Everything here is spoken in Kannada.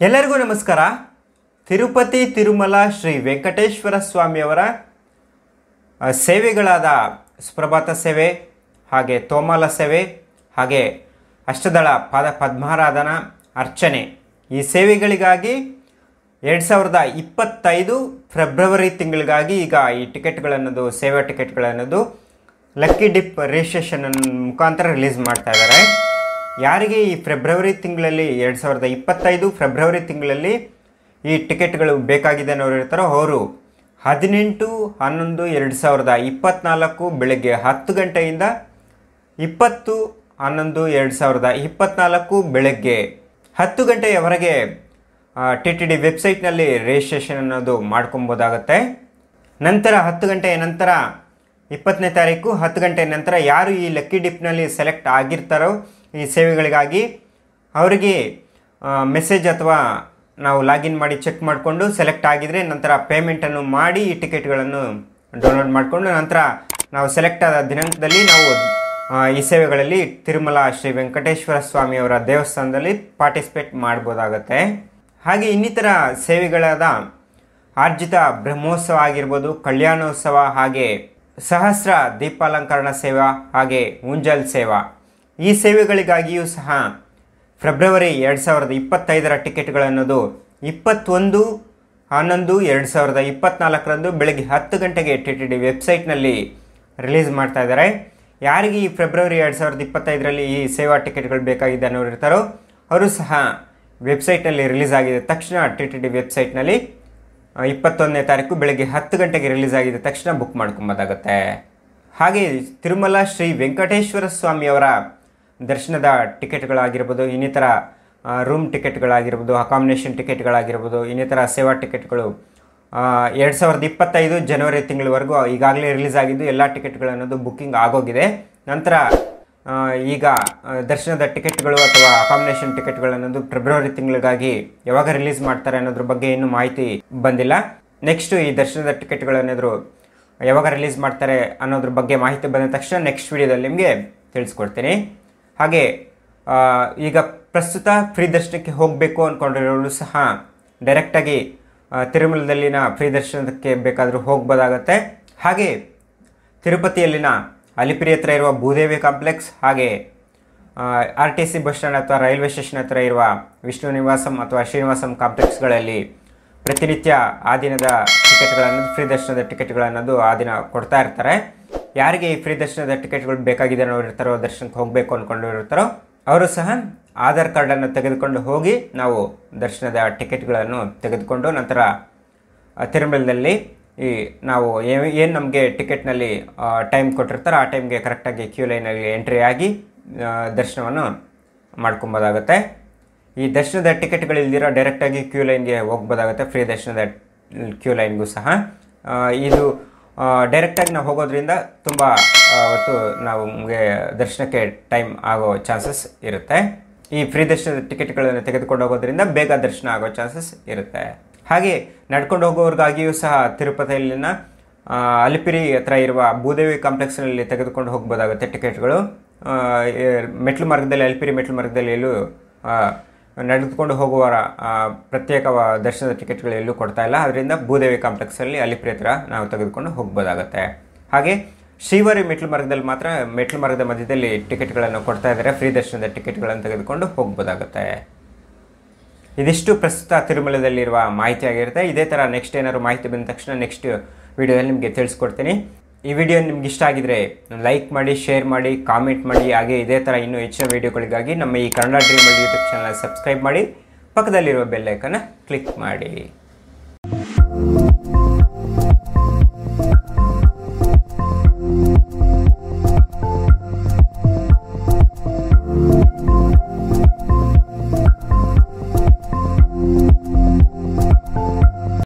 ಎಲ್ಲರಿಗೂ ನಮಸ್ಕಾರ. ತಿರುಪತಿ ತಿರುಮಲ ಶ್ರೀ ವೆಂಕಟೇಶ್ವರ ಸ್ವಾಮಿಯವರ ಸೇವೆಗಳಾದ ಸುಪ್ರಭಾತ ಸೇವೆ, ಹಾಗೆ ತೋಮಾಲ ಸೇವೆ, ಹಾಗೆ ಅಷ್ಟದಳ ಪಾದ ಪದ್ಮಾರಾಧನಾ ಅರ್ಚನೆ, ಈ ಸೇವೆಗಳಿಗಾಗಿ 2025 ಫೆಬ್ರವರಿ ತಿಂಗಳಿಗಾಗಿ ಈಗ ಈ ಟಿಕೆಟ್ಗಳನ್ನೋದು, ಸೇವಾ ಟಿಕೆಟ್ಗಳನ್ನೋದು ಲಕ್ಕಿ ಡಿಪ್ ರಿಜಿಸ್ಟ್ರೇಷನ್ ಮುಖಾಂತರ ರಿಲೀಸ್ ಮಾಡ್ತಾ ಇದ್ದಾರೆ. ಯಾರಿಗೆ ಈ ಫೆಬ್ರವರಿ ತಿಂಗಳಲ್ಲಿ 2025 ಫೆಬ್ರವರಿ ತಿಂಗಳಲ್ಲಿ ಈ ಟಿಕೆಟ್ಗಳು ಬೇಕಾಗಿದೆ ಅನ್ನೋರು ಇರ್ತಾರೋ ಅವರು 18/11/2024 ಬೆಳಗ್ಗೆ 10 ಗಂಟೆಯಿಂದ 20/11/2024 ಬೆಳಗ್ಗೆ 10 ಗಂಟೆಯವರೆಗೆ TTD ವೆಬ್ಸೈಟ್ನಲ್ಲಿ ರಿಜಿಸ್ಟ್ರೇಷನ್ ಅನ್ನೋದು ಮಾಡ್ಕೊಬೋದಾಗತ್ತೆ. ನಂತರ 10 ಗಂಟೆಯ ನಂತರ 20ನೇ ತಾರೀಕು 10 ಗಂಟೆಯ ನಂತರ ಯಾರು ಈ ಲಕ್ಕಿ ಡಿಪ್ನಲ್ಲಿ ಸೆಲೆಕ್ಟ್ ಆಗಿರ್ತಾರೋ ಈ ಸೇವೆಗಳಿಗಾಗಿ ಅವರಿಗೆ ಮೆಸೇಜ್ ಅಥವಾ ನಾವು ಲಾಗಿನ್ ಮಾಡಿ ಚೆಕ್ ಮಾಡಿಕೊಂಡು ಸೆಲೆಕ್ಟ್ ಆಗಿದರೆ ನಂತರ ಪೇಮೆಂಟನ್ನು ಮಾಡಿ ಈ ಟಿಕೆಟ್ಗಳನ್ನು ಡೌನ್ಲೋಡ್ ಮಾಡಿಕೊಂಡು ನಂತರ ನಾವು ಸೆಲೆಕ್ಟ್ ಆದ ದಿನಾಂಕದಲ್ಲಿ ನಾವು ಈ ಸೇವೆಗಳಲ್ಲಿ ತಿರುಮಲ ಶ್ರೀ ವೆಂಕಟೇಶ್ವರ ಸ್ವಾಮಿಯವರ ದೇವಸ್ಥಾನದಲ್ಲಿ ಪಾರ್ಟಿಸಿಪೇಟ್ ಮಾಡ್ಬೋದಾಗತ್ತೆ. ಹಾಗೆ ಇನ್ನಿತರ ಸೇವೆಗಳಾದ ಆರ್ಜಿತ ಬ್ರಹ್ಮೋತ್ಸವ ಆಗಿರ್ಬೋದು, ಕಲ್ಯಾಣೋತ್ಸವ, ಹಾಗೆ ಸಹಸ್ರ ದೀಪಾಲಂಕರಣ ಸೇವಾ, ಹಾಗೆ ಮುಂಜಲ್ ಸೇವಾ, ಈ ಸೇವೆಗಳಿಗಾಗಿಯೂ ಸಹ ಫೆಬ್ರವರಿ 2025 ಟಿಕೆಟ್ಗಳನ್ನೋದು 21/11/2024 ಬೆಳಗ್ಗೆ 10 ಗಂಟೆಗೆ TTD ವೆಬ್ಸೈಟ್ನಲ್ಲಿ ರಿಲೀಸ್ ಮಾಡ್ತಾ ಇದ್ದಾರೆ. ಯಾರಿಗೆ ಈ ಫೆಬ್ರವರಿ 2025 ಈ ಸೇವಾ ಟಿಕೆಟ್ಗಳು ಬೇಕಾಗಿದೆ ಅನ್ನೋರು ಇರ್ತಾರೋ ಅವರು ಸಹ ವೆಬ್ಸೈಟ್ನಲ್ಲಿ ರಿಲೀಸ್ ಆಗಿದೆ ತಕ್ಷಣ TTD ವೆಬ್ಸೈಟ್ನಲ್ಲಿ 21ನೇ ತಾರೀಕು ಬೆಳಗ್ಗೆ 10 ಗಂಟೆಗೆ ರಿಲೀಸ್ ಆಗಿದೆ ತಕ್ಷಣ ಬುಕ್ ಮಾಡ್ಕೊಬೋದಾಗತ್ತೆ. ಹಾಗೆ ತಿರುಮಲ ಶ್ರೀ ವೆಂಕಟೇಶ್ವರ ಸ್ವಾಮಿಯವರ ದರ್ಶನದ ಟಿಕೆಟ್ಗಳಾಗಿರ್ಬೋದು, ಇನ್ನಿತರ ರೂಮ್ ಟಿಕೆಟ್ಗಳಾಗಿರ್ಬೋದು, ಅಕಾಮಿಡೇಷನ್ ಟಿಕೆಟ್ಗಳಾಗಿರ್ಬೋದು, ಇನ್ನಿತರ ಸೇವಾ ಟಿಕೆಟ್ಗಳು 2025 ಜನವರಿ ತಿಂಗಳವರೆಗೂ ಈಗಾಗಲೇ ರಿಲೀಸ್ ಆಗಿದ್ದು ಎಲ್ಲ ಟಿಕೆಟ್ಗಳನ್ನೋದು ಬುಕ್ಕಿಂಗ್ ಆಗೋಗಿದೆ. ನಂತರ ಈಗ ದರ್ಶನದ ಟಿಕೆಟ್ಗಳು ಅಥವಾ ಅಕಾಮಿಡೇಷನ್ ಟಿಕೆಟ್ಗಳನ್ನೋದು ಫೆಬ್ರವರಿ ತಿಂಗಳಿಗಾಗಿ ಯಾವಾಗ ರಿಲೀಸ್ ಮಾಡ್ತಾರೆ ಅನ್ನೋದ್ರ ಬಗ್ಗೆ ಇನ್ನೂ ಮಾಹಿತಿ ಬಂದಿಲ್ಲ. ನೆಕ್ಸ್ಟ್ ಈ ದರ್ಶನದ ಟಿಕೆಟ್ಗಳನ್ನೇದ್ರು ಯಾವಾಗ ರಿಲೀಸ್ ಮಾಡ್ತಾರೆ ಅನ್ನೋದ್ರ ಬಗ್ಗೆ ಮಾಹಿತಿ ಬಂದ ತಕ್ಷಣ ನೆಕ್ಸ್ಟ್ ವಿಡಿಯೋದಲ್ಲಿ ನಿಮಗೆ ತಿಳಿಸ್ಕೊಡ್ತೀನಿ. ಹಾಗೆ ಈಗ ಪ್ರಸ್ತುತ ಫ್ರೀ ದರ್ಶನಕ್ಕೆ ಹೋಗಬೇಕು ಅಂದ್ಕೊಂಡಿರೋರು ಸಹ ಡೈರೆಕ್ಟಾಗಿ ತಿರುಮಲದಲ್ಲಿನ ಫ್ರೀ ದರ್ಶನಕ್ಕೆ ಬೇಕಾದರೂ ಹೋಗ್ಬೋದಾಗತ್ತೆ. ಹಾಗೆ ತಿರುಪತಿಯಲ್ಲಿನ ಅಲಿಪಿರಿ ಹತ್ರ ಇರುವ ಭೂದೇವಿ ಕಾಂಪ್ಲೆಕ್ಸ್, ಹಾಗೆ RTC ಬಸ್ ಸ್ಟ್ಯಾಂಡ್ ಅಥವಾ ರೈಲ್ವೆ ಸ್ಟೇಷನ್ ಹತ್ರ ಇರುವ ವಿಷ್ಣು ನಿವಾಸಂ ಅಥವಾ ಶ್ರೀನಿವಾಸಂ ಕಾಂಪ್ಲೆಕ್ಸ್ಗಳಲ್ಲಿ ಪ್ರತಿನಿತ್ಯ ಆ ದಿನದ ಟಿಕೆಟ್ಗಳನ್ನೋದು, ಫ್ರೀ ದರ್ಶನದ ಟಿಕೆಟ್ಗಳನ್ನೋದು ಆ ದಿನ ಕೊಡ್ತಾ ಇರ್ತಾರೆ. ಯಾರಿಗೆ ಈ ಫ್ರೀ ದರ್ಶನದ ಟಿಕೆಟ್ಗಳು ಬೇಕಾಗಿದೆ ಅನ್ನೋರು ಇರ್ತಾರೋ, ದರ್ಶನಕ್ಕೆ ಹೋಗಬೇಕು ಅಂದ್ಕೊಂಡಿರ್ತಾರೋ ಅವರು ಸಹ ಆಧಾರ್ ಕಾರ್ಡನ್ನು ತೆಗೆದುಕೊಂಡು ಹೋಗಿ ನಾವು ದರ್ಶನದ ಟಿಕೆಟ್ಗಳನ್ನು ತೆಗೆದುಕೊಂಡು ನಂತರ ತಿರುಮಲದಲ್ಲಿ ಈ ನಾವು ಏನು ನಮಗೆ ಟಿಕೆಟ್ನಲ್ಲಿ ಟೈಮ್ ಕೊಟ್ಟಿರ್ತಾರೋ ಆ ಟೈಮ್ಗೆ ಕರೆಕ್ಟಾಗಿ ಕ್ಯೂ ಲೈನಲ್ಲಿ ಎಂಟ್ರಿ ಆಗಿ ದರ್ಶನವನ್ನು ಮಾಡ್ಕೊಬೋದಾಗತ್ತೆ. ಈ ದರ್ಶನದ ಟಿಕೆಟ್ಗಳಿಲ್ದಿರೋ ಡೈರೆಕ್ಟಾಗಿ ಕ್ಯೂ ಲೈನ್ಗೆ ಹೋಗ್ಬೋದಾಗುತ್ತೆ. ಫ್ರೀ ದರ್ಶನದ ಕ್ಯೂ ಲೈನ್ಗೂ ಸಹ ಇದು ಡೈರೆಕ್ಟಾಗಿ ನಾವು ಹೋಗೋದ್ರಿಂದ ತುಂಬ ಹೊತ್ತು ನಮಗೆ ದರ್ಶನಕ್ಕೆ ಟೈಮ್ ಆಗೋ ಚಾನ್ಸಸ್ ಇರುತ್ತೆ. ಈ ಫ್ರೀ ದರ್ಶನದ ಟಿಕೆಟ್ಗಳನ್ನು ತೆಗೆದುಕೊಂಡು ಹೋಗೋದ್ರಿಂದ ಬೇಗ ದರ್ಶನ ಆಗೋ ಚಾನ್ಸಸ್ ಇರುತ್ತೆ. ಹಾಗೆ ನಡ್ಕೊಂಡು ಹೋಗೋರಿಗಾಗಿಯೂ ಸಹ ತಿರುಪತಿಯಲ್ಲಿನ ಅಲಿಪಿರಿ ಹತ್ರ ಇರುವ ಭೂದೇವಿ ಕಾಂಪ್ಲೆಕ್ಸ್ನಲ್ಲಿ ತೆಗೆದುಕೊಂಡು ಹೋಗ್ಬೋದಾಗುತ್ತೆ ಟಿಕೆಟ್ಗಳು. ಮೆಟ್ಲು ಮಾರ್ಗದಲ್ಲಿ, ಅಲಿಪಿರಿ ಮೆಟ್ಲು ಮಾರ್ಗದಲ್ಲಿ ಎಲ್ಲೂ ನಡೆದುಕೊಂಡು ಹೋಗುವವರ ಪ್ರತ್ಯೇಕ ದರ್ಶನದ ಟಿಕೆಟ್ಗಳು ಎಲ್ಲೂ ಕೊಡ್ತಾ ಇಲ್ಲ. ಅದರಿಂದ ಭೂದೇವಿ ಕಾಂಪ್ಲೆಕ್ಸಲ್ಲಿ ಅಲಿಪಿರಿ ಹತ್ರ ನಾವು ತೆಗೆದುಕೊಂಡು ಹೋಗ್ಬೋದಾಗತ್ತೆ. ಹಾಗೆ ಶ್ರೀವಾರಿ ಮೆಟ್ಲು ಮಾರ್ಗದಲ್ಲಿ ಮಾತ್ರ ಮೆಟ್ಲು ಮಾರ್ಗದ ಮಧ್ಯದಲ್ಲಿ ಟಿಕೆಟ್ಗಳನ್ನು ಕೊಡ್ತಾ ಇದ್ದಾರೆ. ಫ್ರೀ ದರ್ಶನದ ಟಿಕೆಟ್ಗಳನ್ನು ತೆಗೆದುಕೊಂಡು ಹೋಗ್ಬೋದಾಗತ್ತೆ. ಇದಿಷ್ಟು ಪ್ರಸ್ತುತ ತಿರುಮಲದಲ್ಲಿರುವ ಮಾಹಿತಿ ಆಗಿರುತ್ತೆ. ಇದೇ ಥರ ನೆಕ್ಸ್ಟ್ ಏನಾದ್ರು ಮಾಹಿತಿ ಬಂದ ತಕ್ಷಣ ನೆಕ್ಸ್ಟ್ ವಿಡಿಯೋದಲ್ಲಿ ನಿಮಗೆ ತಿಳಿಸ್ಕೊಡ್ತೀನಿ. ಈ ವಿಡಿಯೋ ನಿಮ್ಗೆ ಇಷ್ಟ ಆಗಿದ್ರೆ ಲೈಕ್ ಮಾಡಿ, ಶೇರ್ ಮಾಡಿ, ಕಾಮೆಂಟ್ ಮಾಡಿ. ಹಾಗೆ ಇದೇ ಥರ ಇನ್ನೂ ಹೆಚ್ಚಿನ ವಿಡಿಯೋಗಳಿಗಾಗಿ ನಮ್ಮ ಈ Kannada dream world YouTube channel subscribe ಮಾಡಿ, ಪಕ್ಕದಲ್ಲಿರುವ ಬೆಲ್ ಐಕನ್ನ ಕ್ಲಿಕ್ ಮಾಡಿ.